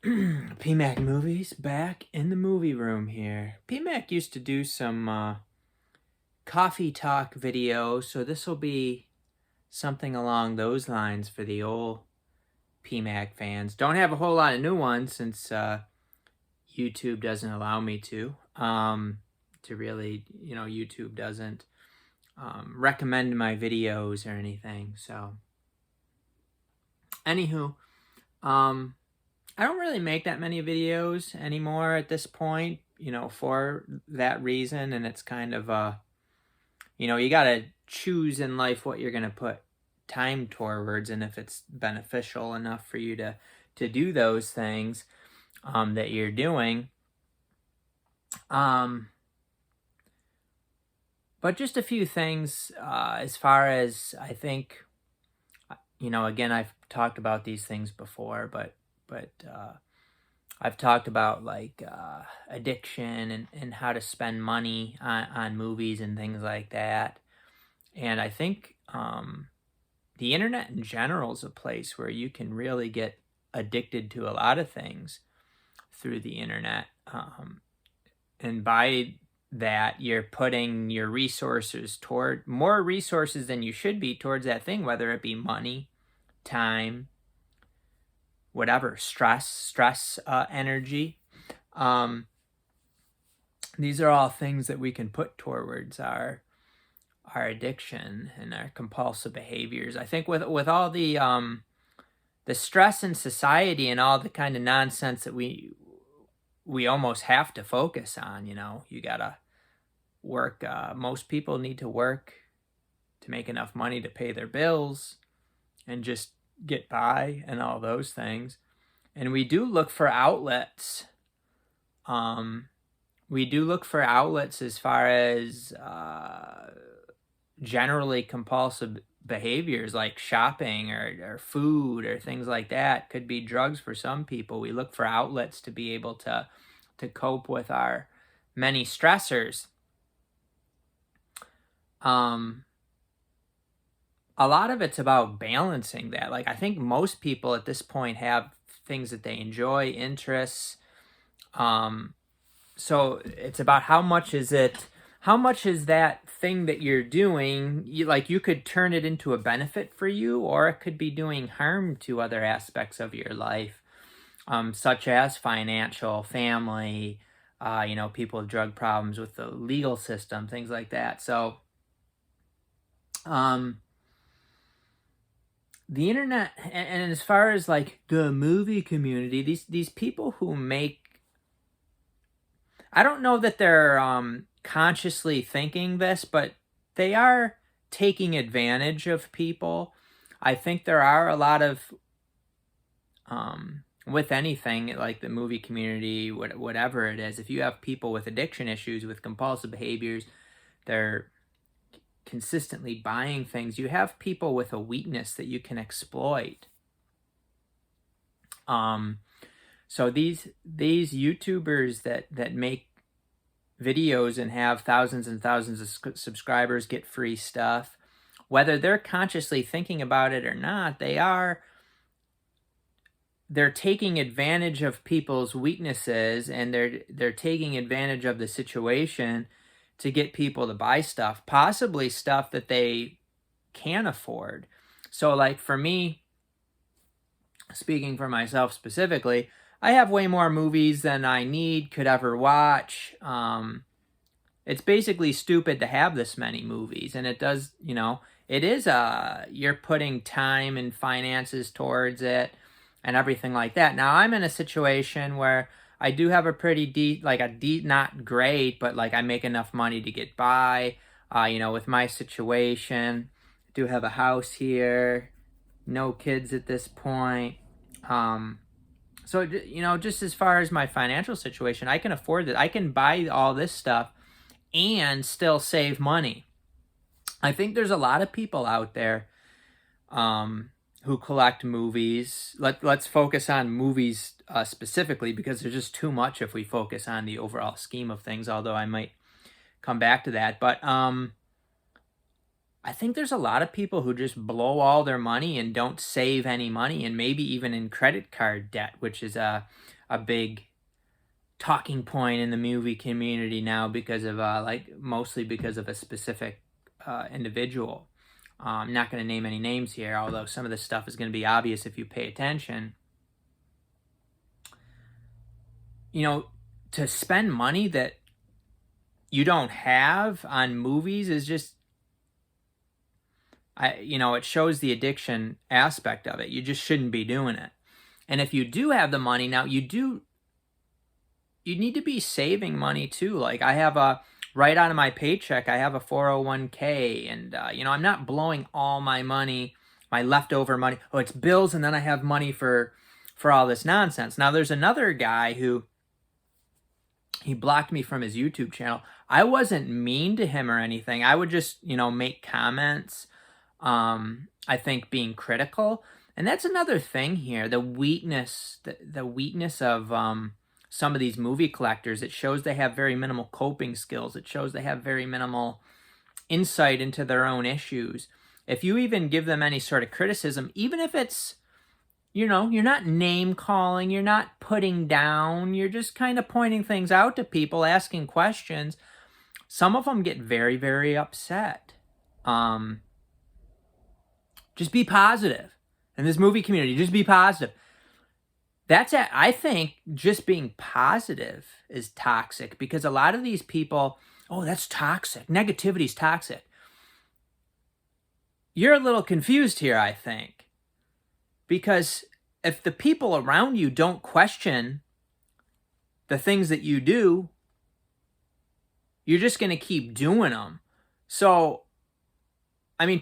PMAC Movies back in the movie room here. PMAC used to do some coffee talk videos, so this will be something along those lines for the old PMAC fans. Don't have a whole lot of new ones since YouTube doesn't allow me to really, YouTube doesn't recommend my videos or anything. So, anywho, I don't really make that many videos anymore at this point, for that reason. And it's kind of, you got to choose in life what you're going to put time towards and if it's beneficial enough for you to do those things that you're doing. But just a few things as far as I think, again, I've talked about these things before, but I've talked about like addiction and how to spend money on movies and things like that. And I think the internet in general is a place where you can really get addicted to a lot of things through the internet. And by that, you're putting your resources toward more resources than you should be towards that thing, whether it be money, time, whatever, stress, energy. These are all things that we can put towards our addiction and our compulsive behaviors. I think with all the stress in society and all the kind of nonsense that we almost have to focus on, you gotta work. Most people need to work to make enough money to pay their bills and just get by and all those things. And we do look for outlets. We do look for outlets as far as generally compulsive behaviors like shopping or food or things like that. Could be drugs for some people. We look for outlets to be able to cope with our many stressors. A lot of it's about balancing that. Like, I think most people at this point have things that they enjoy, interests. So it's about how much is that thing that you're doing, you could turn it into a benefit for you, or it could be doing harm to other aspects of your life, such as financial, family, people with drug problems, with the legal system, things like that. So, the internet, and as far as like the movie community, these people who make, I don't know that they're consciously thinking this, but they are taking advantage of people. I think there are a lot of with anything like the movie community, whatever it is, if you have people with addiction issues, with compulsive behaviors, they're consistently buying things, you have people with a weakness that you can exploit. So these YouTubers that make videos and have thousands and thousands of subscribers get free stuff, whether they're consciously thinking about it or not, they're taking advantage of people's weaknesses, and they're taking advantage of the situation to get people to buy stuff, possibly stuff that they can afford. So like for me, speaking for myself specifically, I have way more movies than I could ever watch. It's basically stupid to have this many movies, and it does, it is you're putting time and finances towards it and everything like that. Now I'm in a situation where I do have a pretty not great, but like I make enough money to get by, with my situation. I do have a house here, no kids at this point. So, just as far as my financial situation, I can afford it. I can buy all this stuff and still save money. I think there's a lot of people out there who collect movies. Let's focus on movies specifically, because there's just too much if we focus on the overall scheme of things, although I might come back to that. But I I think there's a lot of people who just blow all their money and don't save any money, and maybe even in credit card debt, which is a big talking point in the movie community now because of mostly because of a specific individual. I'm not going to name any names here, although some of this stuff is going to be obvious if you pay attention. You know, to spend money that you don't have on movies is just, it shows the addiction aspect of it. You just shouldn't be doing it. And if you do have the money now, you need to be saving money too. Like I have right out of my paycheck, I have a 401k, and I'm not blowing all my money, my leftover money. Oh, it's bills, and then I have money for all this nonsense. Now there's another guy who, he blocked me from his YouTube channel. I wasn't mean to him or anything. I would just, make comments, I think being critical. And that's another thing here, the weakness of some of these movie collectors. It shows they have very minimal coping skills. It shows they have very minimal insight into their own issues. If you even give them any sort of criticism, even if it's, you're not name calling, you're not putting down, you're just kind of pointing things out to people, asking questions. Some of them get very, very upset. Just be positive. In this movie community, just be positive. I think just being positive is toxic, because a lot of these people, oh, that's toxic. Negativity is toxic. You're a little confused here, I think. Because if the people around you don't question the things that you do, you're just going to keep doing them. So,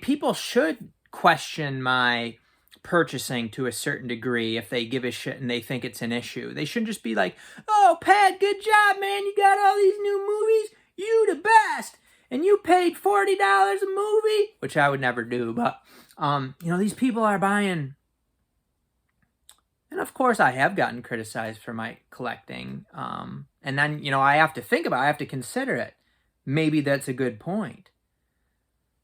people should question my purchasing to a certain degree if they give a shit and they think it's an issue. They shouldn't just be like, oh, Pat, good job, man. You got all these new movies. You the best. And you paid $40 a movie, which I would never do. But, these people are buying. And of course, I have gotten criticized for my collecting. And then, I have to consider it. Maybe that's a good point.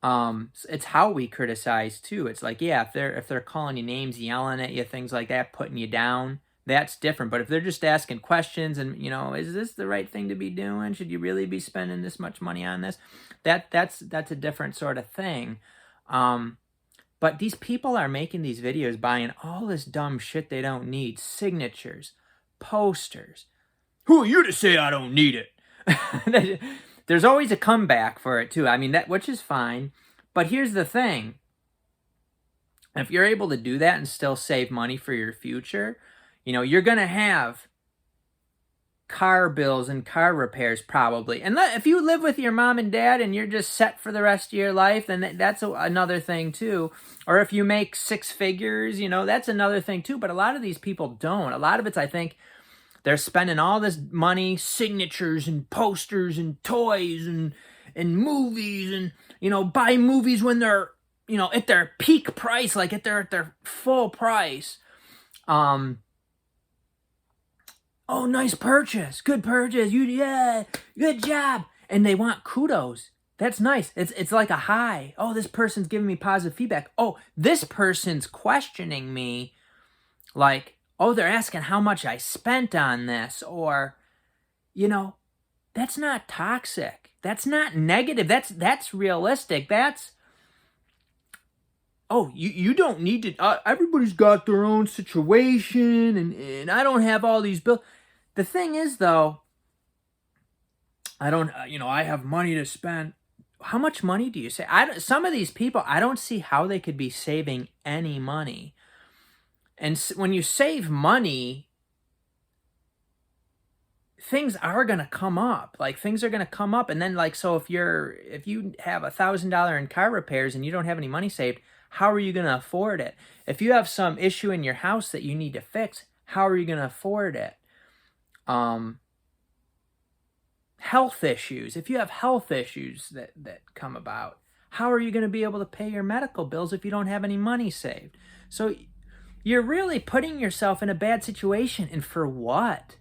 It's how we criticize too. It's like, yeah, if they're calling you names, yelling at you, things like that, putting you down, that's different. But if they're just asking questions and, is this the right thing to be doing? Should you really be spending this much money on this? That's a different sort of thing. But these people are making these videos buying all this dumb shit they don't need. Signatures, posters. Who are you to say I don't need it? There's always a comeback for it too. Which is fine. But here's the thing. If you're able to do that and still save money for your future, you're going to have car bills and car repairs probably. And if you live with your mom and dad and you're just set for the rest of your life, then that's another thing too. Or if you make six figures, that's another thing too. But a lot of these people don't. A lot of it's, I think, they're spending all this money, signatures and posters and toys and movies, and, buy movies when they're, at their peak price, like at their full price. Oh, nice purchase. Good purchase. Yeah, good job. And they want kudos. That's nice. It's like a high. Oh, this person's giving me positive feedback. Oh, this person's questioning me. Like, oh, they're asking how much I spent on this. Or, that's not toxic. That's not negative. That's realistic. That's, oh, you don't need to, everybody's got their own situation, and I don't have all these bills. The thing is, though, I have money to spend. How much money do you save? Some of these people, I don't see how they could be saving any money. And when you save money, things are going to come up. Like, things are going to come up. And then, like, so if you have $1,000 in car repairs and you don't have any money saved, how are you going to afford it? If you have some issue in your house that you need to fix, how are you going to afford it? Health issues. If you have health issues that come about, how are you going to be able to pay your medical bills if you don't have any money saved? So you're really putting yourself in a bad situation. And for what?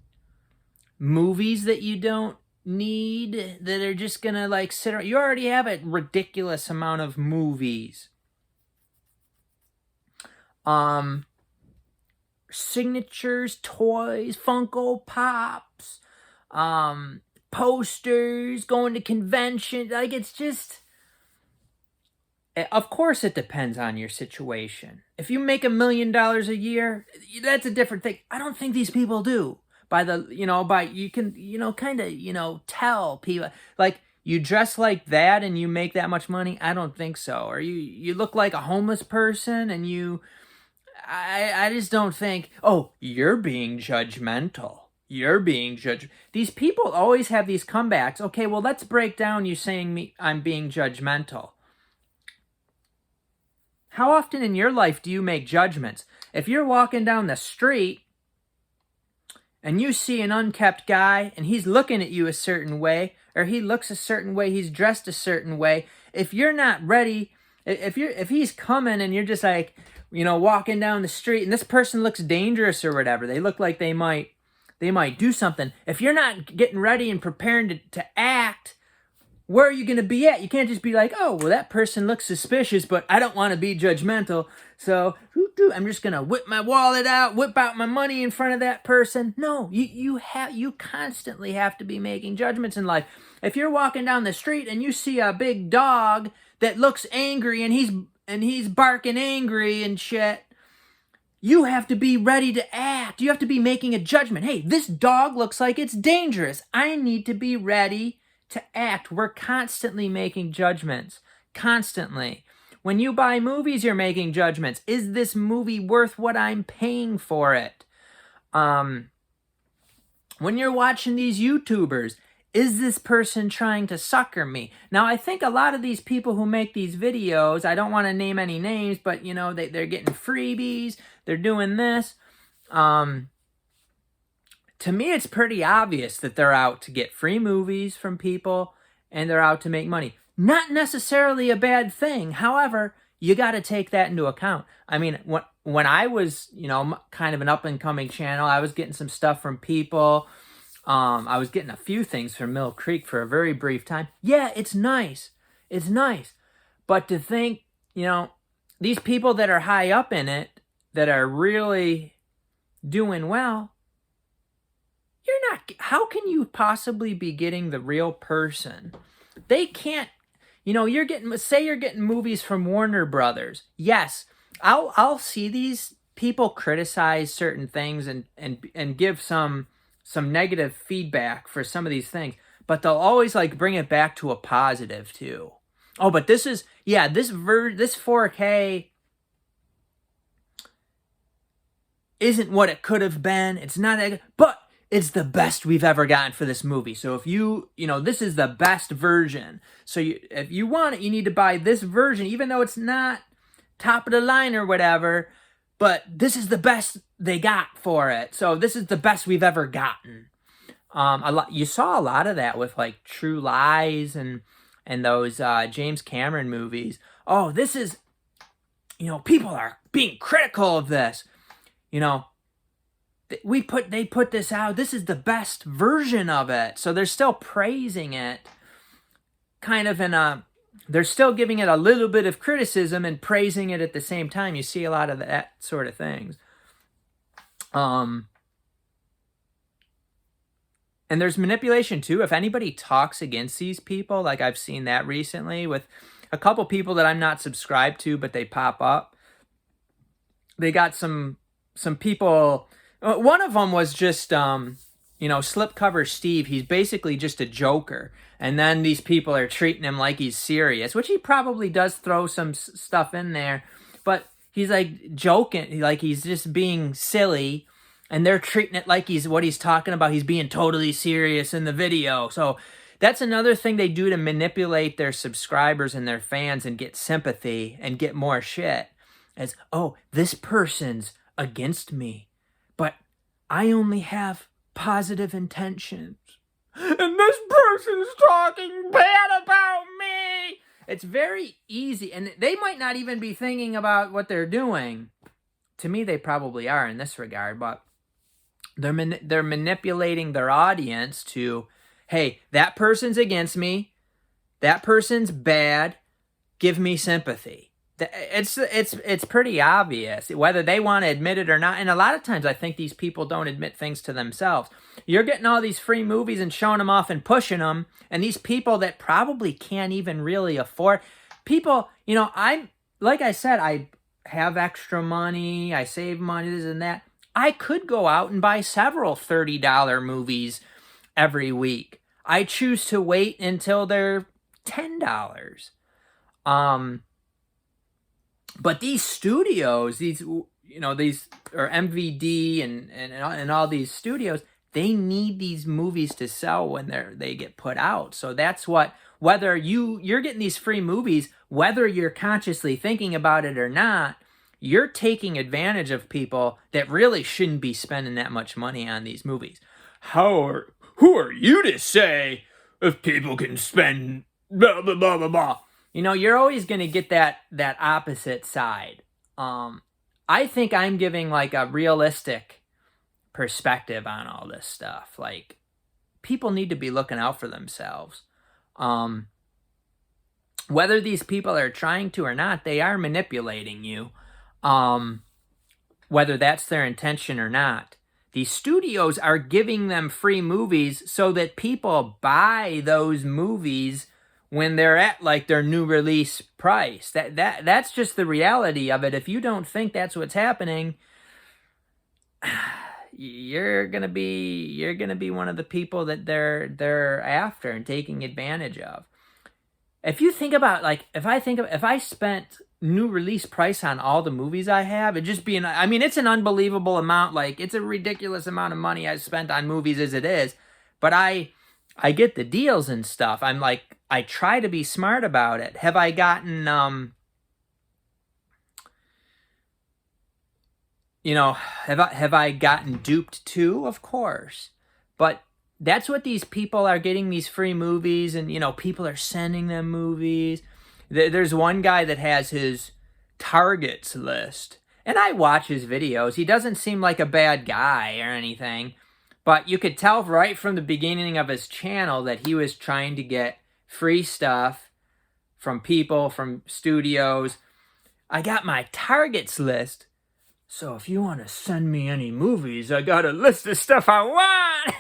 Movies that you don't need that are just gonna like sit around. You already have a ridiculous amount of movies. Signatures, toys, Funko Pops, posters, going to conventions. Like, it's just, of course it depends on your situation. If you make $1 million a year, that's a different thing. I don't think these people do. You can, kind of, tell people, like, you dress like that and you make that much money. I don't think so. Or you look like a homeless person and I just don't think, oh, you're being judgmental. You're being These people always have these comebacks. Okay, well, let's break down you saying I'm being judgmental. How often in your life do you make judgments? If you're walking down the street and you see an unkept guy and he's looking at you a certain way, or he looks a certain way, he's dressed a certain way, if you're not ready, if he's coming and you're just like, walking down the street and this person looks dangerous or whatever, they look like they might do something. If you're not getting ready and preparing to act, where are you going to be at? You can't just be like, oh, well, that person looks suspicious, but I don't want to be judgmental, so I'm just going to whip my wallet out, whip out my money in front of that person. No, you constantly have to be making judgments in life. If you're walking down the street and you see a big dog that looks angry and he's barking angry and shit, you have to be ready to act. You have to be making a judgment. Hey, this dog looks like it's dangerous. I need to be ready to act. We're constantly making judgments. Constantly. When you buy movies, you're making judgments. Is this movie worth what I'm paying for it? When you're watching these YouTubers, is this person trying to sucker me? Now, I think a lot of these people who make these videos, I don't want to name any names, but, they're getting freebies. They're doing this. To me, it's pretty obvious that they're out to get free movies from people and they're out to make money. Not necessarily a bad thing. However, you got to take that into account. I mean, when I was, kind of an up-and-coming channel, I was getting some stuff from people. I was getting a few things from Mill Creek for a very brief time. Yeah, it's nice. It's nice. But to think, these people that are high up in it, that are really doing well, you're not, how can you possibly be getting the real person? They can't, you're getting movies from Warner Brothers. Yes, I'll see these people criticize certain things and give some negative feedback for some of these things, but they'll always like bring it back to a positive too. Oh, but this 4K isn't what it could have been. It's not, but it's the best we've ever gotten for this movie. So if this is the best version. So if you want it, you need to buy this version, even though it's not top of the line or whatever, but this is the best they got for it. So this is the best we've ever gotten. You saw a lot of that with like True Lies and those James Cameron movies. Oh, this is, people are being critical of this. They put this out. This is the best version of it. So they're still praising it, kind of they're still giving it a little bit of criticism and praising it at the same time. You see a lot of that sort of things. And there's manipulation too. If anybody talks against these people, like I've seen that recently with a couple people that I'm not subscribed to, but they pop up. They got some people. One of them was just, Slipcover Steve. He's basically just a joker. And then these people are treating him like he's serious, which he probably does throw some stuff in there. But he's like joking, like he's just being silly. And they're treating it like what he's talking about. He's being totally serious in the video. So that's another thing they do to manipulate their subscribers and their fans and get sympathy and get more shit. As, oh, this person's against me, but I only have positive intentions. And this person's talking bad about me. It's very easy. And they might not even be thinking about what they're doing. To me, they probably are in this regard, but they're manipulating their audience to, hey, that person's against me, that person's bad, give me sympathy. It's pretty obvious whether they want to admit it or not. And a lot of times I think these people don't admit things to themselves. You're getting all these free movies and showing them off and pushing them, and these people that probably can't even really afford people, like I said, I have extra money, I save money, this and that. I could go out and buy several $30 movies every week. I choose to wait until they're $10. But these studios, these or MVD and all these studios, they need these movies to sell when they get put out. So that's what, whether you're getting these free movies, whether you're consciously thinking about it or not, you're taking advantage of people that really shouldn't be spending that much money on these movies. Who are you to say if people can spend blah, blah, blah, blah, blah? You're always going to get that opposite side. I think I'm giving like a realistic perspective on all this stuff. Like, people need to be looking out for themselves. Whether these people are trying to or not, they are manipulating you. Whether that's their intention or not. These studios are giving them free movies so that people buy those movies when they're at like their new release price. That's just the reality of it. If you don't think that's what's happening, you're gonna be one of the people that they're after and taking advantage of. If you think about, like, if I spent new release price on all the movies I have, it'd just be it's an unbelievable amount. Like, it's a ridiculous amount of money I spent on movies as it is, but I get the deals and stuff. I try to be smart about it. Have I gotten, have I gotten duped too? Of course. But that's what these people are getting, these free movies, and, people are sending them movies. There's one guy that has his targets list, and I watch his videos. He doesn't seem like a bad guy or anything, but you could tell right from the beginning of his channel that he was trying to get free stuff from people, from studios. I got my targets list, so if you want to send me any movies, I got a list of stuff I want.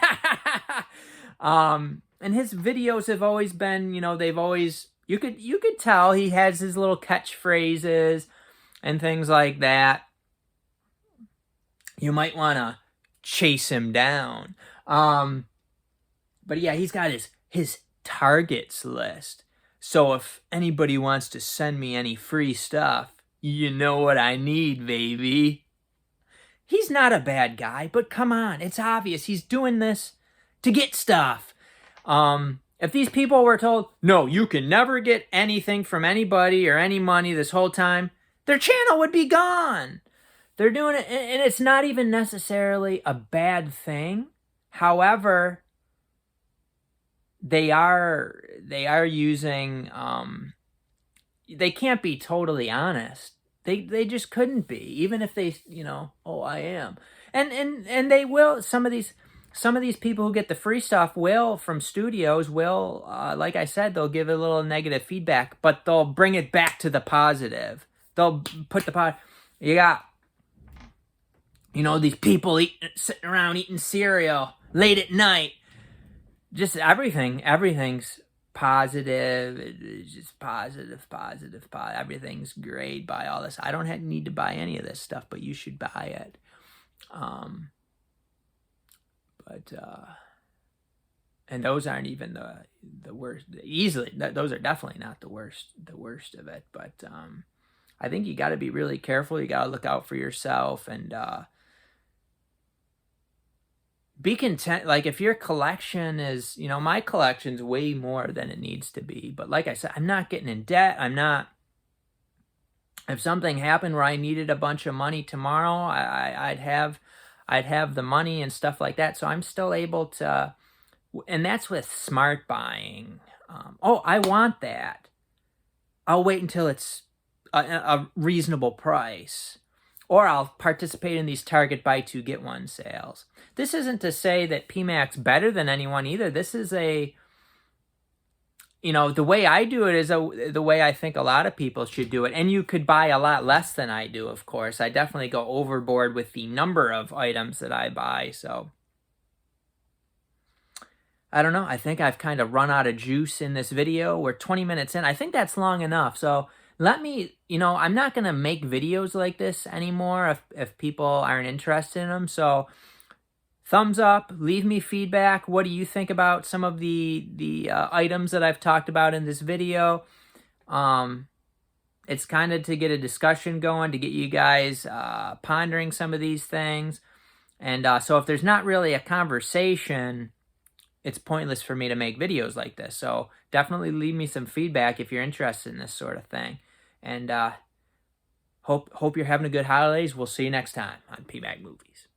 And his videos have always been, they've always, you could tell he has his little catchphrases and things like that. You might want to chase him down. But yeah, he's got his targets list. So if anybody wants to send me any free stuff, you know what I need, baby. He's not a bad guy, but come on, it's obvious he's doing this to get stuff. If these people were told, no, you can never get anything from anybody or any money this whole time, their channel would be gone. They're doing it, and it's not even necessarily a bad thing. However, they are using, they can't be totally honest. They just couldn't be, even if they, I am. And they will, some of these people who get the free stuff from studios will, like I said, they'll give a little negative feedback, but they'll bring it back to the positive. They'll put you got, these people sitting around eating cereal late at night. Just everything's positive. It's just positive. Everything's great. Buy all this. I don't need to buy any of this stuff, but you should buy it. And those aren't even the worst. Easily, those are definitely not the worst of it. But I think you got to be really careful. You got to look out for yourself and be content. Like, if your collection is, my collection's way more than it needs to be. But like I said, I'm not getting in debt. If something happened where I needed a bunch of money tomorrow, I'd have the money and stuff like that. So I'm still able to, and that's with smart buying. I want that. I'll wait until it's a reasonable price. or I'll participate in these Target buy two get one sales. This isn't to say that PMAC's better than anyone either. This is a, you know, the way I do it is the way I think a lot of people should do it. And you could buy a lot less than I do, of course. I definitely go overboard with the number of items that I buy. So I don't know. I think I've kind of run out of juice in this video. We're 20 minutes in. I think that's long enough. So let me, you know, I'm not going to make videos like this anymore if people aren't interested in them. So thumbs up, leave me feedback. What do you think about some of the items that I've talked about in this video? It's kind of to get a discussion going, to get you guys pondering some of these things. And so if there's not really a conversation, it's pointless for me to make videos like this. So definitely leave me some feedback if you're interested in this sort of thing. And hope you're having a good holidays. We'll see you next time on PMAC Movies.